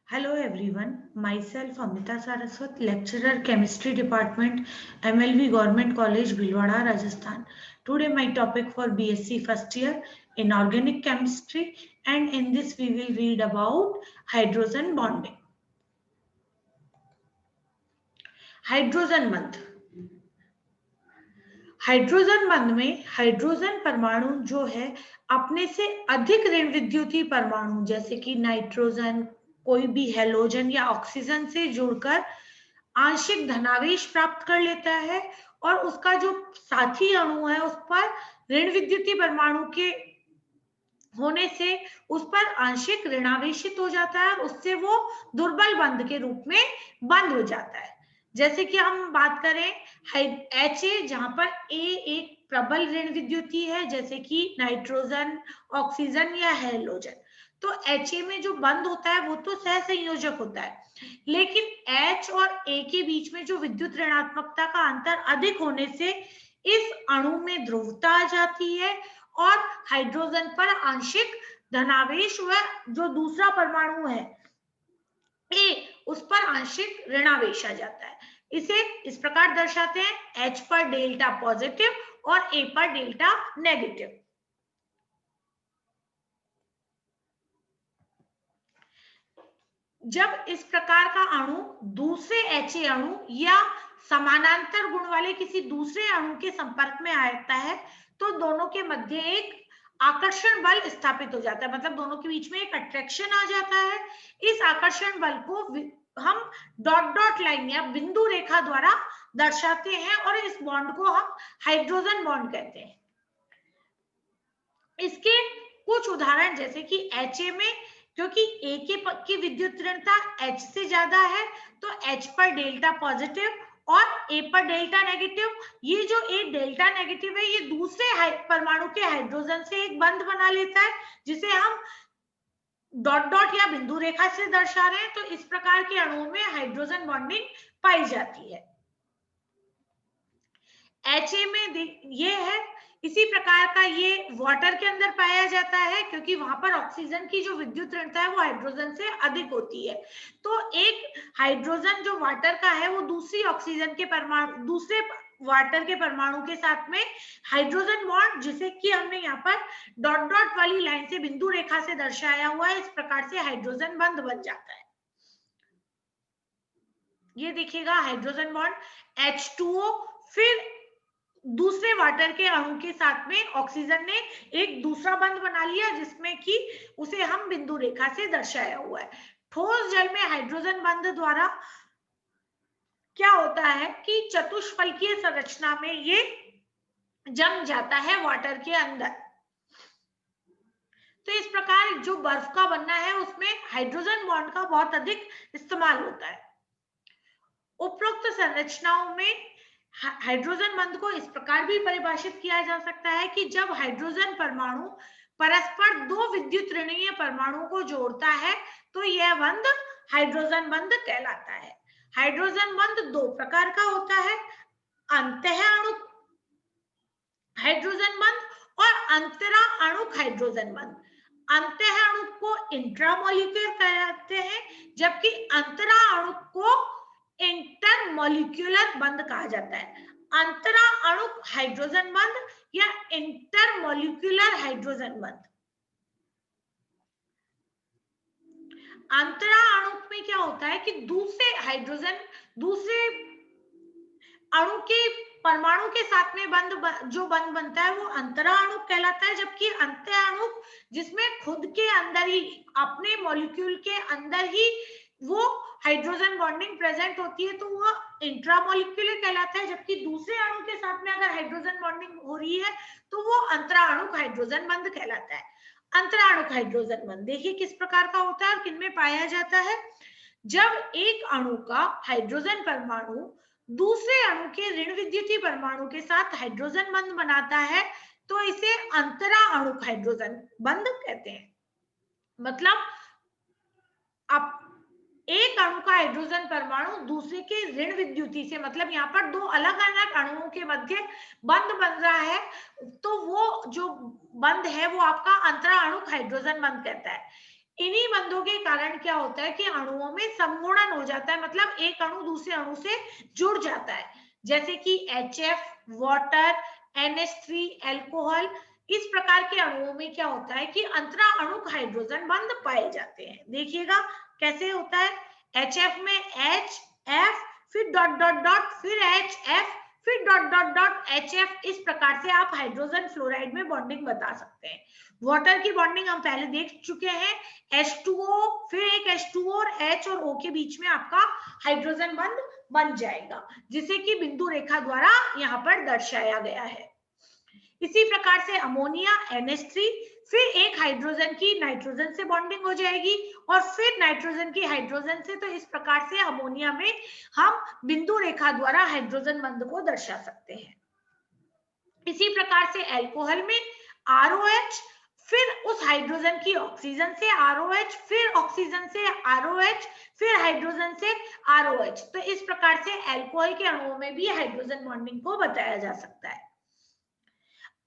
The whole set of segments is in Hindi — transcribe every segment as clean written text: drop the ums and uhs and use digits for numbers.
Hello everyone, myself Amita Saraswat, lecturer chemistry department, MLV Government College, Bhilwara, Rajasthan. Today my topic for BSc first year inorganic chemistry, and in this we will read about hydrogen bonding. Hydrogen बंध हाइड्रोजन बंध में हाइड्रोजन परमाणु जो है अपने से अधिक ऋण विद्युतीय परमाणु जैसे कि नाइट्रोजन, कोई भी हेलोजन या ऑक्सीजन से जुड़कर आंशिक धनावेश प्राप्त कर लेता है और उसका जो साथी अणु है उस पर ऋण विद्युतीय परमाणु के होने से उस पर आंशिक ऋणावेशित हो जाता है और उससे वो दुर्बल बंध के रूप में बंद हो जाता है। जैसे कि हम बात करें Ha, जहां पर A एक प्रबल ऋण विद्युतीय है जैसे कि नाइट्रोजन, ऑक्सीजन या हेलोजन, तो Ha में जो बंध होता है वो तो सह संयोजक होता है, लेकिन H और A के बीच में जो विद्युत ऋणात्मकता का अंतर अधिक होने से इस अणु में ध्रुवता आ जाती है और हाइड्रोजन पर आंशिक धनावेश व जो दूसरा परमाणु है ए उस पर आंशिक ऋणावेश आ जाता है। इसे इस प्रकार दर्शाते हैं, H पर डेल्टा पॉजिटिव और A पर डेल्टा नेगेटिव। जब इस प्रकार का अणु दूसरे Ha अणु या समानांतर गुण वाले किसी दूसरे अणु के संपर्क में आता है तो दोनों के मध्य एक आकर्षण बल स्थापित हो जाता है, मतलब दोनों के बीच में एक अट्रैक्शन आ जाता है। इस आकर्षण बल को हम डॉट डॉट लाइन या बिंदु रेखा द्वारा दर्शाते हैं और इस बॉन्ड को हम हाइड्रोजन बॉन्ड कहते हैं। इसके कुछ उदाहरण जैसे कि Ha में क्योंकि A की विद्युत ऋणता H से ज्यादा है तो H पर डेल्टा पॉजिटिव और A पर डेल्टा नेगेटिव। ये जो A डेल्टा नेगेटिव है ये दूसरे परमाणु के हाइड्रोजन से एक बंध बना लेता है जिसे हम डॉट डॉट या बिंदु रेखा से दर्शा रहे हैं। तो इस प्रकार के अणुओं में हाइड्रोजन बॉन्डिंग पाई जाती है। Ha में ये है, इसी प्रकार का ये वाटर के अंदर पाया जाता है क्योंकि वहां पर ऑक्सीजन की जो विद्युत ऋणता है वो हाइड्रोजन से अधिक होती है। तो एक हाइड्रोजन जो वाटर का है वो दूसरी ऑक्सीजन के परमाणु दूसरे वाटर के परमाणु के साथ में हाइड्रोजन बॉन्ड जिसे कि हमने यहाँ पर डॉट डॉट वाली लाइन से बिंदु रेखा से दर्शाया हुआ है, इस प्रकार से हाइड्रोजन बंध बन जाता है। ये देखिएगा हाइड्रोजन बॉन्ड H2O, फिर दूसरे वाटर के अणु के साथ में ऑक्सीजन ने एक दूसरा बंध बना लिया जिसमें कि उसे हम बिंदु रेखा से दर्शाया हुआ है। ठोस जल में हाइड्रोजन बंध द्वारा क्या होता है कि चतुष्फलकीय संरचना में ये जम जाता है वाटर के अंदर। तो इस प्रकार जो बर्फ का बनना है उसमें हाइड्रोजन बॉन्ड का बहुत अधिक इस्तेमाल होता है। उपरोक्त संरचनाओं में हाइड्रोजन बंध को इस प्रकार भी परिभाषित किया जा सकता है कि जब हाइड्रोजन परमाणु परस्पर दो विद्युत ऋणीय परमाणुओं को जोड़ता है तो यह बंध हाइड्रोजन बंध कहलाता है। हाइड्रोजन बंध दो प्रकार का होता है, अंतःअणुक हाइड्रोजन बंध और अंतरा अणुक हाइड्रोजन बंध। अंतःअणुक को इंट्रामोलिक्यूलर कहते हैं जबकि अंतरा अणुक को इंटरमोलिक्यूलर बंध कहा जाता है। अंतरा अणुक हाइड्रोजन बंध या इंटरमोलिक्यूलर हाइड्रोजन बंध। अंतरा अणुक में क्या होता है कि दूसरे अणु के परमाणु के साथ में जो बंध बनता है वो अंतरा अणुक कहलाता है, जबकि अंतःअणुक जिसमें खुद के अंदर ही अपने मॉलिक्यूल के अंदर ही वो हाइड्रोजन बॉन्डिंग प्रेजेंट होती है तो वो इंट्रामोलिक्यूलर कहलाता है, जबकि दूसरे अणु के साथ में अगर हाइड्रोजन बॉन्डिंग हो रही है तो वो अंतराअणुक हाइड्रोजन बंध कहलाता है। अंतराअणुक हाइड्रोजन बंध देखिए किस प्रकार का होता है और किनमें पाया जाता है। जब एक अणु का हाइड्रोजन परमाणु दूसरे अणु के ऋण विद्युतीय परमाणु के साथ हाइड्रोजन बंध बनाता है तो इसे अंतरा अणुक हाइड्रोजन बंध कहते हैं। मतलब अब एक अणु का हाइड्रोजन परमाणु दूसरे के ऋण विद्युतीय से, मतलब यहाँ पर दो अलग अलग अणुओं के मध्य बंध बन रहा है तो वो जो बंध है वो आपका अंतरा अणुक हाइड्रोजन बंध कहता है। इन्हीं बंधों के कारण क्या होता है कि अणुओं में समगुणन हो जाता है, मतलब एक अणु दूसरे अणु से जुड़ जाता है, जैसे कि HF, वाटर, NH3, अल्कोहल। इस प्रकार के अणुओं में क्या होता है कि अंतरा अणुक हाइड्रोजन बंध पाए जाते हैं। देखिएगा कैसे होता है, HF में H, F, फिर डॉट डॉट डॉट, फिर HF, फिर डॉट डॉट डॉट HF। इस प्रकार से आप हाइड्रोजन फ्लोराइड में बॉन्डिंग बता सकते हैं। वाटर की बॉन्डिंग हम पहले देख चुके हैं, H2O, फिर एक H2O और H और O के बीच में आपका हाइड्रोजन बंध बन जाएगा, जिसे कि बिंदु रेखा द्वारा यहाँ पर दर्शाया गया है। इसी प्रकार से अमोनिया NH3, फिर एक हाइड्रोजन की नाइट्रोजन से बॉन्डिंग हो जाएगी और फिर नाइट्रोजन की हाइड्रोजन से। तो इस प्रकार से अमोनिया में हम बिंदु रेखा द्वारा हाइड्रोजन बंध को दर्शा सकते हैं। इसी प्रकार से अल्कोहल में ROH, फिर उस हाइड्रोजन की ऑक्सीजन से ROH, फिर ऑक्सीजन से ROH, फिर हाइड्रोजन से ROH। तो इस प्रकार से अल्कोहल के अणुओं में भी हाइड्रोजन बॉन्डिंग को बताया जा सकता है।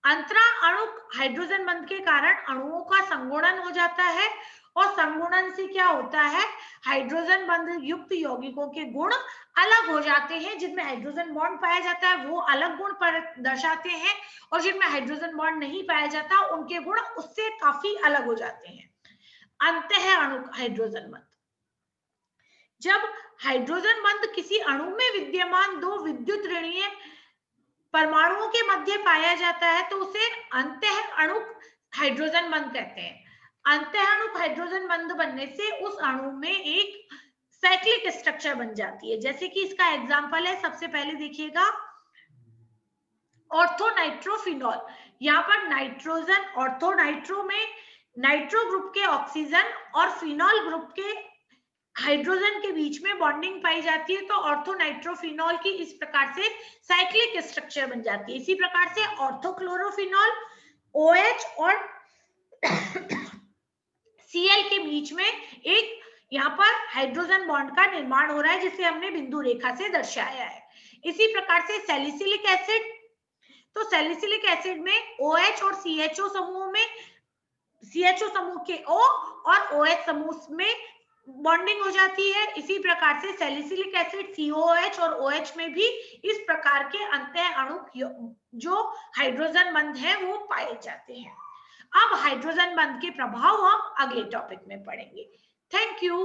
अंतरा अणुक हाइड्रोजन बंध के कारण अणुओं का संगुणन हो जाता है और संगुणन से क्या होता है, हाइड्रोजन बंध युक्त यौगिकों के गुण अलग हो जाते हैं। जिनमें हाइड्रोजन बॉन्ड पाया जाता है वो अलग गुण पर दर्शाते हैं और जिनमें हाइड्रोजन बॉन्ड नहीं पाया जाता उनके गुण उससे काफी अलग हो जाते हैं। अंतः अणुक हाइड्रोजन बंध, जब हाइड्रोजन बंध किसी अणु में विद्यमान दो विद्युत ऋणीय परमाणुओं के मध्य पाया जाता है तो उसे अंतः अणुक हाइड्रोजन बंध कहते हैं। अंतः अणुक हाइड्रोजन बंध बनने से उस अणु में एक साइक्लिक स्ट्रक्चर बन जाती है। जैसे कि इसका एग्जांपल है, सबसे पहले देखिएगा ऑर्थोनाइट्रोफिनॉल। यहाँ पर नाइट्रोजन, ऑर्थोनाइट्रो में नाइट्रो ग्रुप के ऑक्सीजन और फिनॉल ग्रुप के हाइड्रोजन के बीच में बॉन्डिंग पाई जाती है, तो ऑर्थोनाइट्रोफिनॉल की इस प्रकार से साइक्लिक स्ट्रक्चर बन जाती है। इसी प्रकार से ऑर्थोक्लोरोफिनॉल OH और Cl के बीच में एक यहाँ पर हाइड्रोजन बॉन्ड का निर्माण हो रहा है, जिसे हमने बिंदु रेखा से दर्शाया है। इसी प्रकार से सैलिसिलिक एसिड, तो सैलिसिलिक एसिड में OH और CHO समूह में, CHO समूह के O और OH समूह में बॉन्डिंग हो जाती है। इसी प्रकार से सैलिसिलिक एसिड COOH और OH में भी इस प्रकार के अंतः अणु जो हाइड्रोजन बंध है वो पाए जाते हैं। अब हाइड्रोजन बंध के प्रभाव हम अगले टॉपिक में पढ़ेंगे। Thank you.